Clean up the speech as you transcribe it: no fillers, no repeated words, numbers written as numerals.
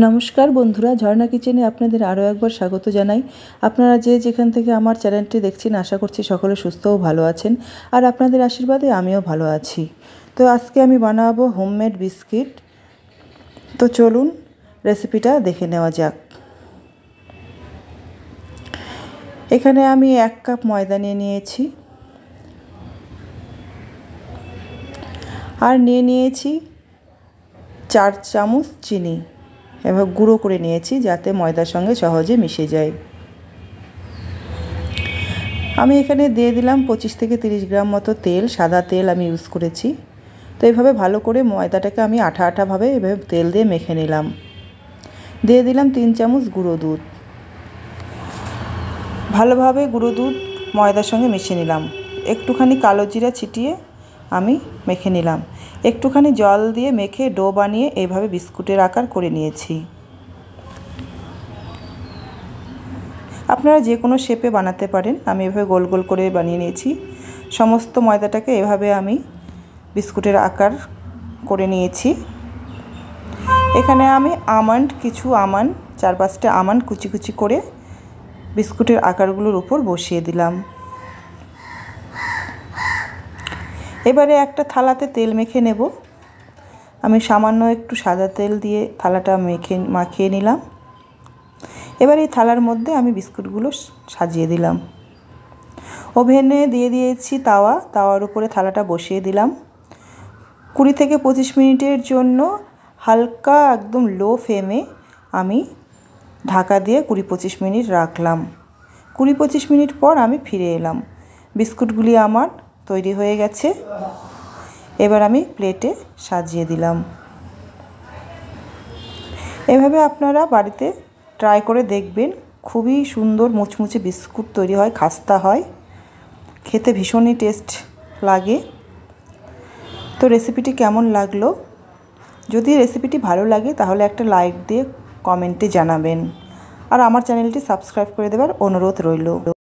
নমস্কার বন্ধুরা, ঝর্ণা কিচেনে আপনাদের আরও একবার স্বাগত জানাই। আপনারা যে যেখান থেকে আমার চ্যানেলটি দেখছেন, আশা করছি সকলে সুস্থ ও ভালো আছেন, আর আপনাদের আশীর্বাদে আমিও ভালো আছি। তো আজকে আমি বানাবো হোমমেড বিস্কিট। তো চলুন রেসিপিটা দেখে নেওয়া যাক। এখানে আমি 1 কাপ ময়দা নিয়ে নিয়েছি, আর নিয়ে নিয়েছি 4 চামচ চিনি। এবার গুঁড়ো করে নিয়েছি যাতে ময়দার সঙ্গে সহজে মিশে যায়। আমি এখানে দিয়ে দিলাম 25 থেকে 30 গ্রাম মতো তেল, সাদা তেল আমি ইউজ করেছি। তো এইভাবে ভালো করে ময়দাটাকে আমি আঠা আঠাভাবে এভাবে তেল দিয়ে মেখে নিলাম। দিয়ে দিলাম 3 চামচ গুঁড়ো দুধ। ভালোভাবে গুঁড়ো দুধ ময়দার সঙ্গে মিশিয়ে নিলাম। একটুখানি কালো জিরা ছিটিয়ে আমি মেখে নিলাম। একটুখানি জল দিয়ে মেখে ডো বানিয়ে এইভাবে বিস্কুটের আকার করে নিয়েছি। আপনারা যে কোনো শেপে বানাতে পারেন, আমি এভাবে গোল গোল করে বানিয়ে নিয়েছি। সমস্ত ময়দাটাকে এভাবে আমি বিস্কুটের আকার করে নিয়েছি। এখানে আমি কিছু আমন্ড 4-5টা আমন্ড কুচি কুচি করে বিস্কুটের আকারগুলোর উপর বসিয়ে দিলাম। এবারে একটা থালাতে তেল মেখে নেব। আমি সামান্য একটু সাদা তেল দিয়ে থালাটা মাখিয়ে নিলাম। এবার এই থালার মধ্যে আমি বিস্কুটগুলো সাজিয়ে দিলাম। ওভেনে দিয়ে দিয়েছি তাওয়ার উপরে থালাটা বসিয়ে দিলাম। 20 থেকে 25 মিনিটের জন্য হালকা একদম লো ফ্লেমে আমি ঢাকা দিয়ে 20-25 মিনিট রাখলাম। 20-25 মিনিট পর আমি ফিরে এলাম। বিস্কুটগুলি আমার তৈরি হয়ে গেছে। এবার আমি প্লেটে সাজিয়ে দিলাম। এভাবে আপনারা বাড়িতে ট্রাই করে দেখবেন। খুবই সুন্দর মুচমুচে বিস্কুট তৈরি হয়, খাস্তা হয়, খেতে ভীষণই টেস্ট লাগে। তো রেসিপিটি কেমন লাগলো? যদি রেসিপিটি ভালো লাগে তাহলে একটা লাইক দিয়ে কমেন্টে জানাবেন, আর আমার চ্যানেলটি সাবস্ক্রাইব করে দেওয়ার অনুরোধ রইল।